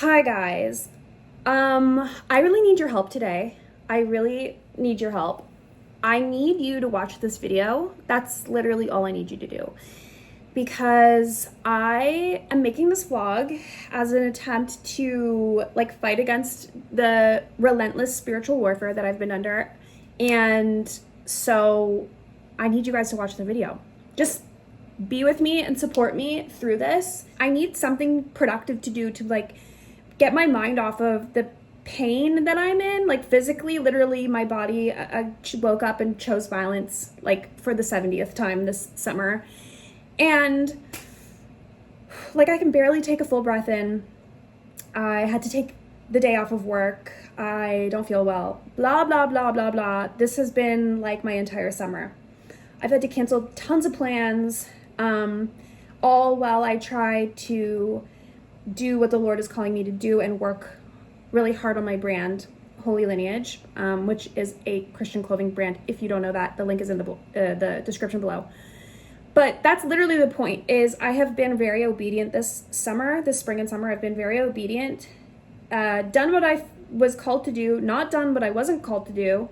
Hi guys. I really need your help today. I really need your help. I need you to watch this video. That's literally all I need you to do. Because I am making this vlog as an attempt to fight against the relentless spiritual warfare that I've been under. And so I need you guys to watch the video. Just be with me and support me through this. I need something productive to do to get my mind off of the pain that I'm in, physically, literally my body. I woke up and chose violence for the 70th time this summer. And I can barely take a full breath in. I had to take the day off of work. I don't feel well. Blah, blah, blah, blah, blah. This has been my entire summer. I've had to cancel tons of plans, all while I try to do what the Lord is calling me to do and work really hard on my brand, Holy Lineage, which is a Christian clothing brand. If you don't know that, the link is in the description below. But that's literally the point, is I have been very obedient this spring and summer. I've been very obedient, done what I was called to do, not done what I wasn't called to do,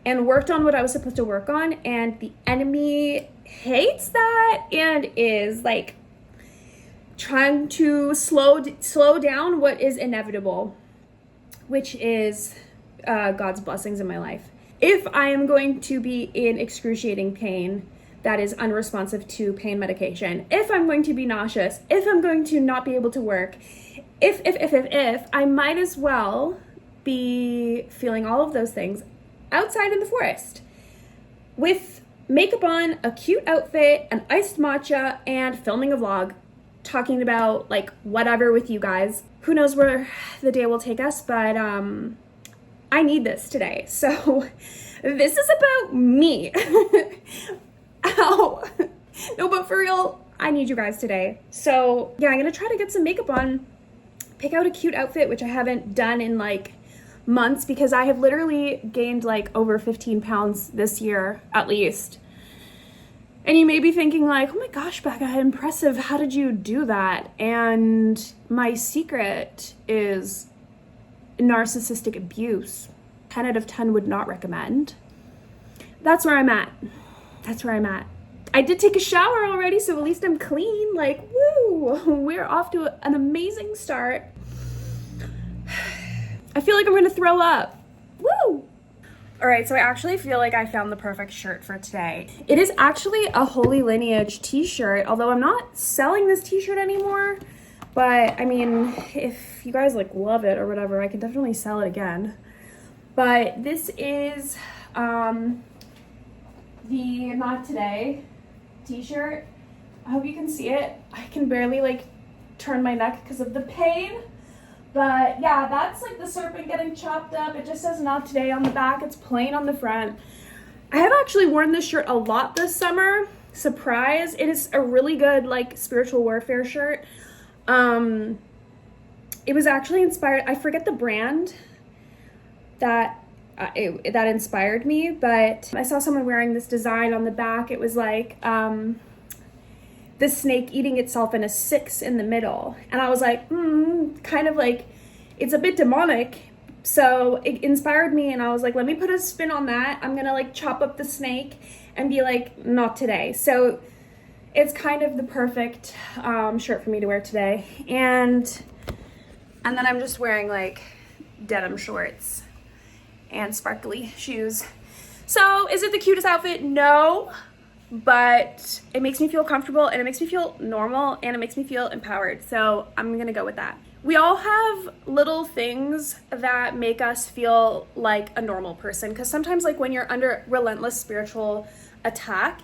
and worked on what I was supposed to work on. And the enemy hates that and is trying to slow down what is inevitable, which is God's blessings in my life. If I am going to be in excruciating pain that is unresponsive to pain medication, if I'm going to be nauseous, if I'm going to not be able to work, if I might as well be feeling all of those things outside in the forest with makeup on, a cute outfit, an iced matcha, and filming a vlog talking about whatever with you guys. Who knows where the day will take us, but I need this today. So this is about me. Ow. No, but for real, I need you guys today. So yeah, I'm gonna try to get some makeup on, pick out a cute outfit, which I haven't done in months, because I have literally gained over 15 pounds this year at least. And you may be thinking oh my gosh, Becca, impressive. How did you do that? And my secret is narcissistic abuse. 10 out of 10 would not recommend. That's where I'm at. I did take a shower already, so at least I'm clean. Woo! We're off to an amazing start. I feel like I'm gonna throw up. Woo! All right, so I actually feel like I found the perfect shirt for today. It is actually a Holy Lineage t-shirt, although I'm not selling this t-shirt anymore. But I mean, if you guys love it or whatever, I can definitely sell it again. But this is the Not Today t-shirt. I hope you can see it. I can barely turn my neck because of the pain. But yeah, that's the serpent getting chopped up. It just says Not Today on the back. It's plain on the front. I have actually worn this shirt a lot this summer. Surprise. It is a really good spiritual warfare shirt. It was actually inspired, I forget the brand that inspired me, but I saw someone wearing this design on the back. It was the snake eating itself in a 6 in the middle. And I was kind of it's a bit demonic. So it inspired me, and I was let me put a spin on that. I'm gonna chop up the snake and be not today. So it's kind of the perfect shirt for me to wear today. And then I'm just wearing denim shorts and sparkly shoes. So is it the cutest outfit? No. But it makes me feel comfortable, and it makes me feel normal, and it makes me feel empowered. So I'm gonna go with that. We all have little things that make us feel like a normal person, because sometimes when you're under relentless spiritual attack,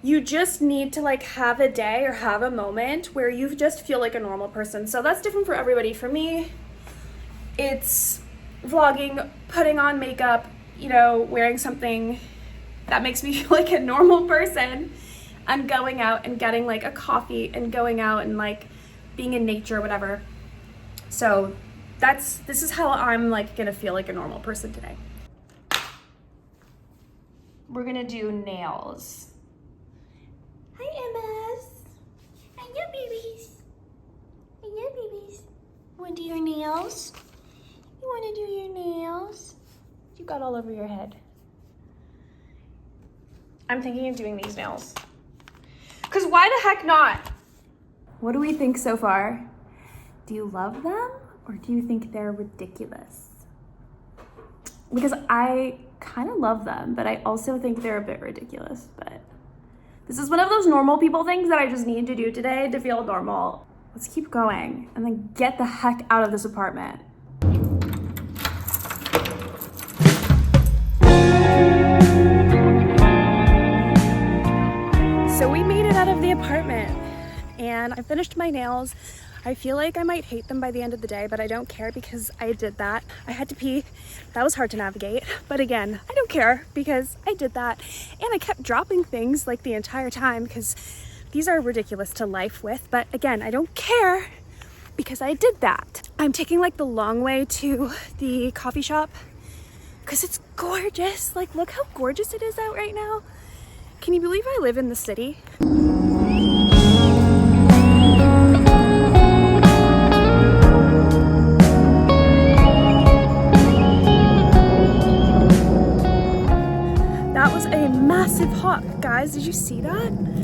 you just need to have a day or have a moment where you just feel like a normal person. So that's different for everybody. For me, it's vlogging, putting on makeup, wearing something that makes me feel like a normal person. I'm going out and getting a coffee and going out and being in nature, whatever. So this is how I'm gonna feel like a normal person today. We're gonna do nails. Hi, Emmas. Hi, babies. Hi, babies. Want to do your nails? You want to do your nails? You got all over your head. I'm thinking of doing these nails. Because why the heck not? What do we think so far? Do you love them or do you think they're ridiculous? Because I kind of love them, but I also think they're a bit ridiculous. But this is one of those normal people things that I just need to do today to feel normal. Let's keep going and then get the heck out of this apartment. So we made it out of the apartment and I finished my nails. I feel like I might hate them by the end of the day, but I don't care because I did that. I had to pee. That was hard to navigate. But again, I don't care because I did that. And I kept dropping things like the entire time because these are ridiculous to life with. But again, I don't care because I did that. I'm taking like the long way to the coffee shop because it's gorgeous. Like, look how gorgeous it is out right now. Can you believe I live in the city? That was a massive hawk, guys. Did you see that?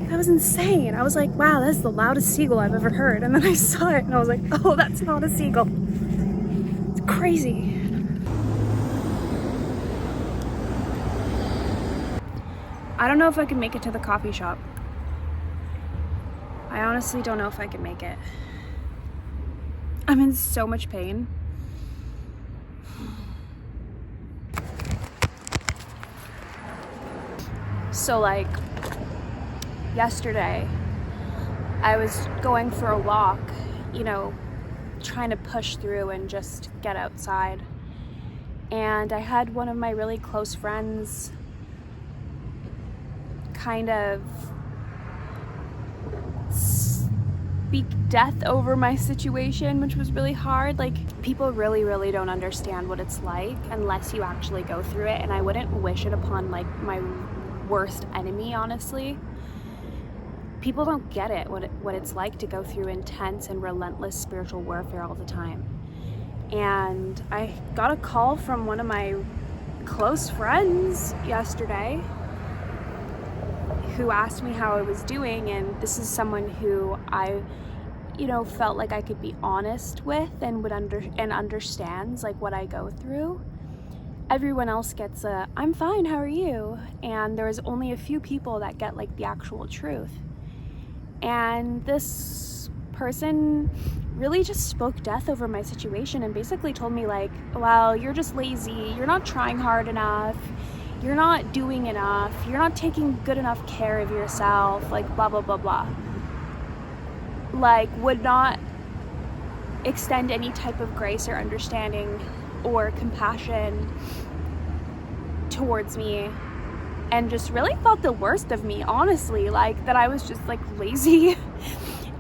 That was insane. I was like, wow, that's the loudest seagull I've ever heard. And then I saw it and I was like, oh, that's not a seagull. It's crazy. I don't know if I can make it to the coffee shop. I honestly don't know if I can make it. I'm in so much pain. So like yesterday, I was going for a walk, you know, trying to push through and just get outside. And I had one of my really close friends kind of speak death over my situation, which was really hard. Like, people really don't understand what it's like unless you actually go through it, and I wouldn't wish it upon like my worst enemy, honestly. People don't get it, what it's like to go through intense and relentless spiritual warfare all the time. And I got a call from one of my close friends yesterday who asked me how I was doing, and this is someone who I, you know, felt like I could be honest with and would understands like what I go through. Everyone else gets a, I'm fine, how are you? And there's only a few people that get like the actual truth. And this person really just spoke death over my situation and basically told me like, well, you're just lazy, you're not trying hard enough, you're not doing enough, you're not taking good enough care of yourself, like blah, blah, blah, blah. Like, would not extend any type of grace or understanding or compassion towards me, and just really felt the worst of me, honestly, like that I was just like lazy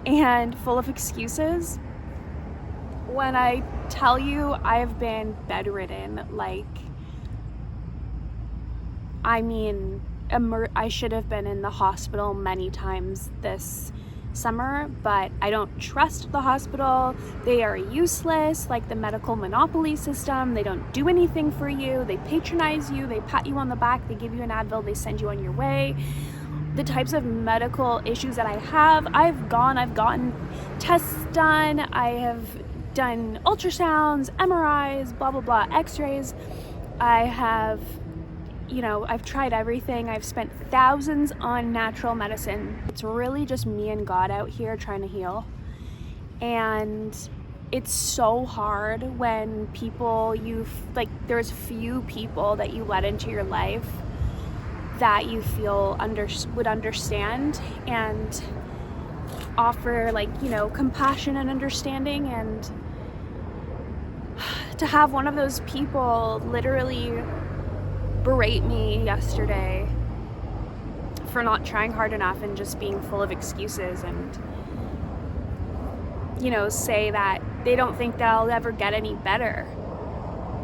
and full of excuses. When I tell you I have been bedridden, like, I mean, I should have been in the hospital many times this summer, but I don't trust the hospital. They are useless, like the medical monopoly system. They don't do anything for you. They patronize you. They pat you on the back. They give you an Advil. They send you on your way. The types of medical issues that I have, I've gotten tests done. I have done ultrasounds, MRIs, blah, blah, blah, x-rays. I have, you know, I've tried everything. I've spent thousands on natural medicine. It's really just me and God out here trying to heal. And it's so hard when people there's few people that you let into your life that you feel would understand and offer, like, you know, compassion and understanding. And to have one of those people literally berate me yesterday for not trying hard enough and just being full of excuses, and, you know, say that they don't think that I'll ever get any better,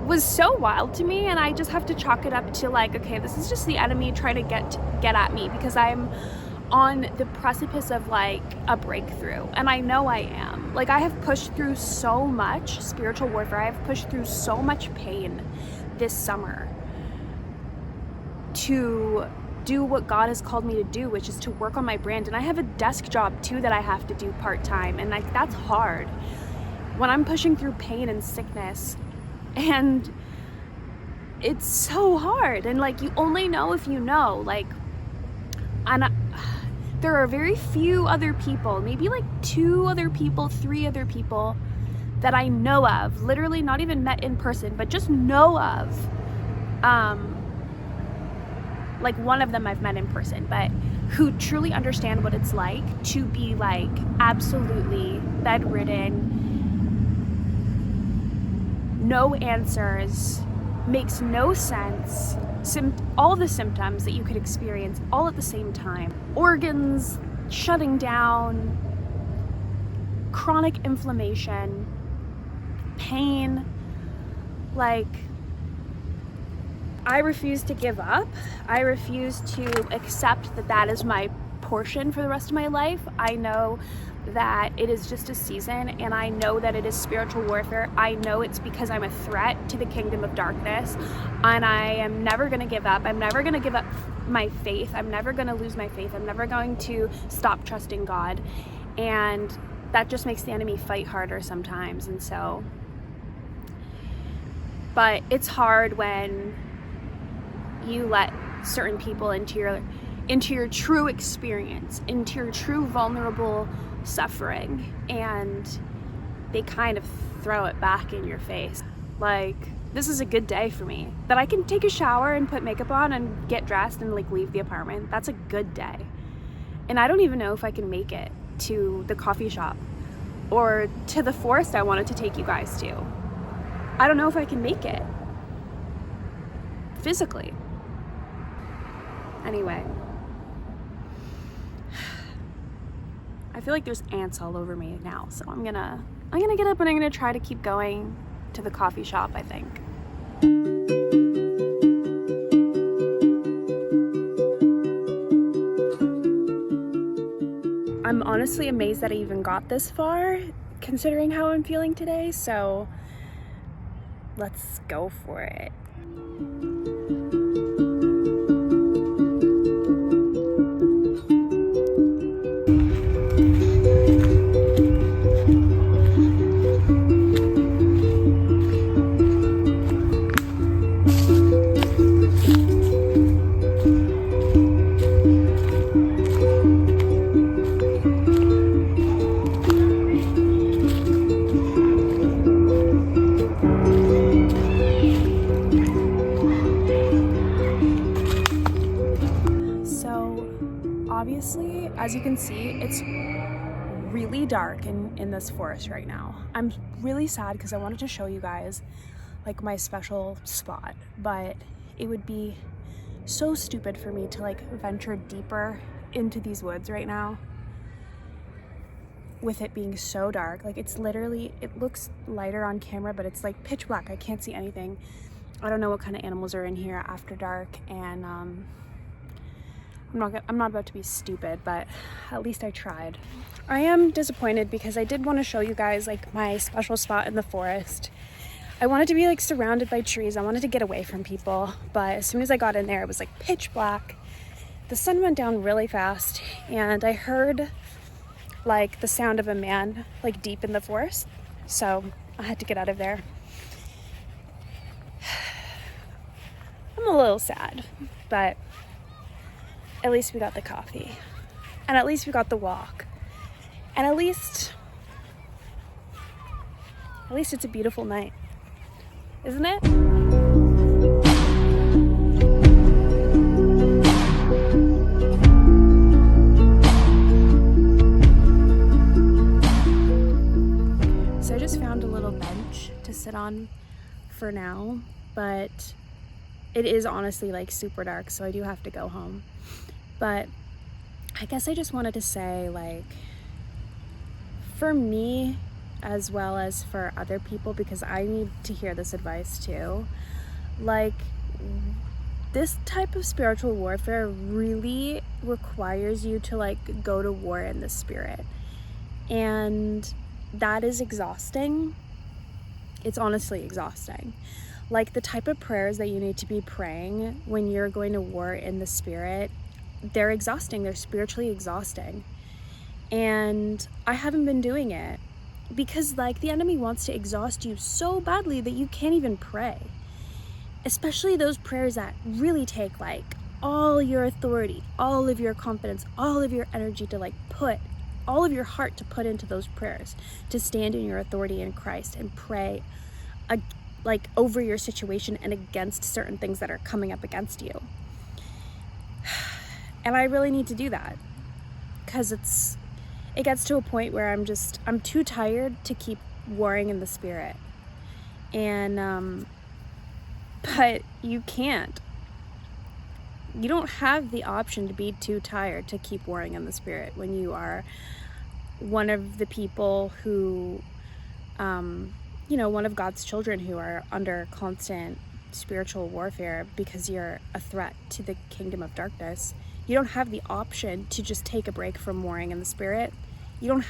was so wild to me. And I just have to chalk it up to like, okay, this is just the enemy trying to get at me, because I'm on the precipice of like a breakthrough, and I know I am. Like, I have pushed through so much spiritual warfare. I have pushed through so much pain this summer to do what God has called me to do, which is to work on my brand. And I have a desk job too that I have to do part-time, and like, that's hard when I'm pushing through pain and sickness, and it's so hard. And like, you only know if you know. Like, and there are very few other people, maybe like 2 other people, 3 other people that I know of, literally not even met in person, but just know of. Like, one of them I've met in person, but who truly understand what it's like to be like absolutely bedridden, no answers, makes no sense, all the symptoms that you could experience all at the same time. Organs shutting down, chronic inflammation, pain. Like, I refuse to give up. I refuse to accept that that is my portion for the rest of my life. I know that it is just a season, and I know that it is spiritual warfare. I know it's because I'm a threat to the kingdom of darkness, and I am never going to give up. I'm never going to give up my faith. I'm never going to lose my faith. I'm never going to stop trusting God. And that just makes the enemy fight harder sometimes. And so, but it's hard when you let certain people into your true experience, into your true vulnerable suffering, and they kind of throw it back in your face. Like, this is a good day for me, that I can take a shower and put makeup on and get dressed and like leave the apartment. That's a good day. And I don't even know if I can make it to the coffee shop or to the forest I wanted to take you guys to. I don't know if I can make it physically. Anyway, I feel like there's ants all over me now, so I'm gonna get up and I'm gonna try to keep going to the coffee shop, I think. I'm honestly amazed that I even got this far, considering how I'm feeling today, so let's go for it. Obviously, as you can see, it's really dark in this forest right now. I'm really sad because I wanted to show you guys like my special spot, but it would be so stupid for me to like venture deeper into these woods right now with it being so dark. Like, it's literally, it looks lighter on camera, but it's like pitch black. I can't see anything. I don't know what kind of animals are in here after dark, and I'm not about to be stupid, but at least I tried. I am disappointed because I did want to show you guys like my special spot in the forest. I wanted to be like surrounded by trees. I wanted to get away from people, but as soon as I got in there, it was like pitch black. The sun went down really fast, and I heard like the sound of a man like deep in the forest, so I had to get out of there. I'm a little sad, but at least we got the coffee, and at least we got the walk, and at least it's a beautiful night, isn't it? So I just found a little bench to sit on for now, but it is honestly like super dark, so I do have to go home. But I guess I just wanted to say, like, for me as well as for other people, because I need to hear this advice too, like, this type of spiritual warfare really requires you to like go to war in the spirit. And that is exhausting. It's honestly exhausting. Like the type of prayers that you need to be praying when you're going to war in the spirit, they're exhausting. They're spiritually exhausting. And I haven't been doing it because like the enemy wants to exhaust you so badly that you can't even pray. Especially those prayers that really take like all your authority, all of your confidence, all of your energy to like put all of your heart to put into those prayers, to stand in your authority in Christ and pray like over your situation and against certain things that are coming up against you. And I really need to do that because it gets to a point where I'm too tired to keep warring in the spirit. And but you can't. You don't have the option to be too tired to keep warring in the spirit when you are one of the people who, one of God's children who are under constant spiritual warfare because you're a threat to the kingdom of darkness. You don't have the option to just take a break from warring in the spirit. You don't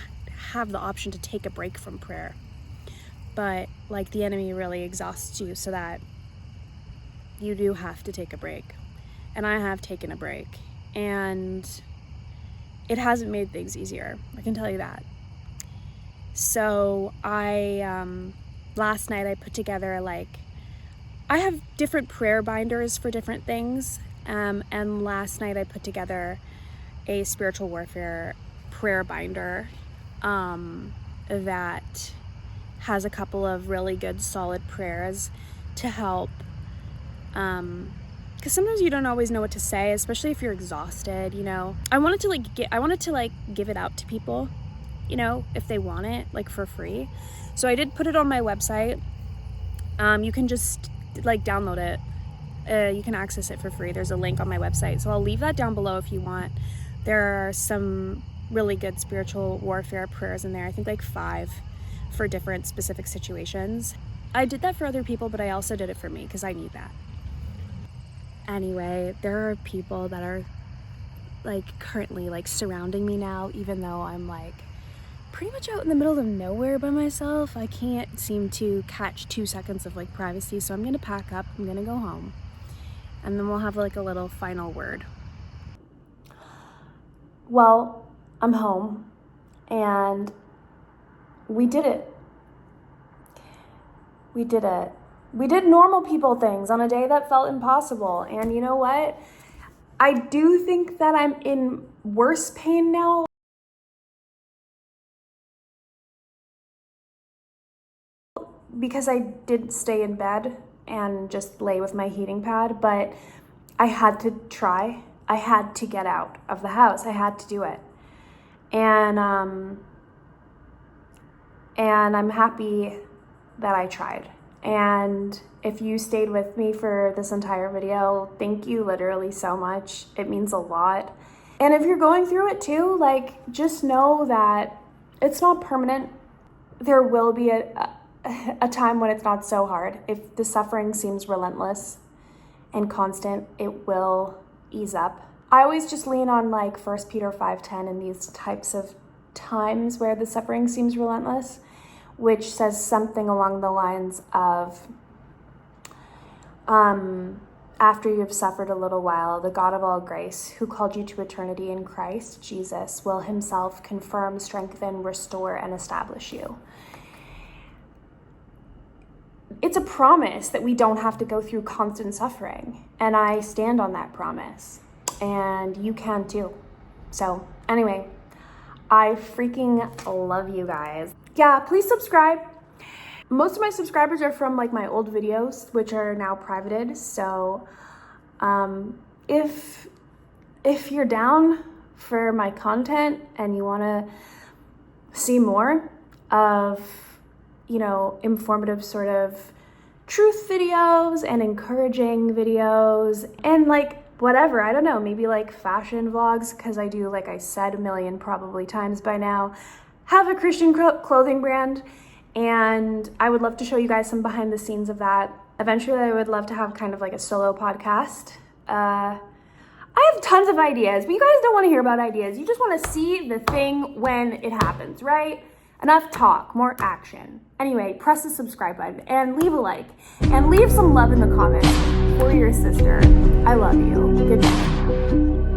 have the option to take a break from prayer. But like the enemy really exhausts you so that you do have to take a break. And I have taken a break, and it hasn't made things easier, I can tell you that. So last night I put together I have different prayer binders for different things, and last night I put together a spiritual warfare prayer binder that has a couple of really good solid prayers to help, because sometimes you don't always know what to say, especially if you're exhausted, I wanted to give it out to people, if they want it, for free. So I did put it on my website. You can just download it. You can access it for free. There's a link on my website. So I'll leave that down below if you want. There are some really good spiritual warfare prayers in there. I think 5 for different specific situations. I did that for other people, but I also did it for me because I need that. Anyway, there are people that are currently surrounding me now, even though I'm pretty much out in the middle of nowhere by myself. I can't seem to catch 2 seconds of privacy, so I'm gonna pack up, I'm gonna go home, and then we'll have a little final word. Well, I'm home, and we did it. We did it. We did normal people things on a day that felt impossible. And you know what? I do think that I'm in worse pain now. Because I did stay in bed and just lay with my heating pad, but I had to try. I had to get out of the house. I had to do it. And I'm happy that I tried. And if you stayed with me for this entire video, thank you literally so much. It means a lot. And if you're going through it too, just know that it's not permanent. There will be a time when it's not so hard. If the suffering seems relentless and constant, it will ease up. I always just lean on 1 Peter 5:10 in these types of times where the suffering seems relentless, which says something along the lines of, after you've suffered a little while, the God of all grace, who called you to eternity in Christ Jesus, will himself confirm, strengthen, restore, and establish you. It's a promise that we don't have to go through constant suffering, and I stand on that promise, and you can too. So anyway, I freaking love you guys. Yeah, please subscribe. Most of my subscribers are from my old videos, which are now privated. So if you're down for my content and you want to see more of, informative sort of truth videos and encouraging videos and whatever, I don't know, maybe fashion vlogs, because I do, I said a million probably times by now, have a Christian clothing brand, and I would love to show you guys some behind the scenes of that. Eventually I would love to have kind of a solo podcast I have tons of ideas, but you guys don't want to hear about ideas. You just want to see the thing when it happens, right? Enough talk, more action. Anyway, press the subscribe button and leave a like and leave some love in the comments for your sister. I love you. Good night.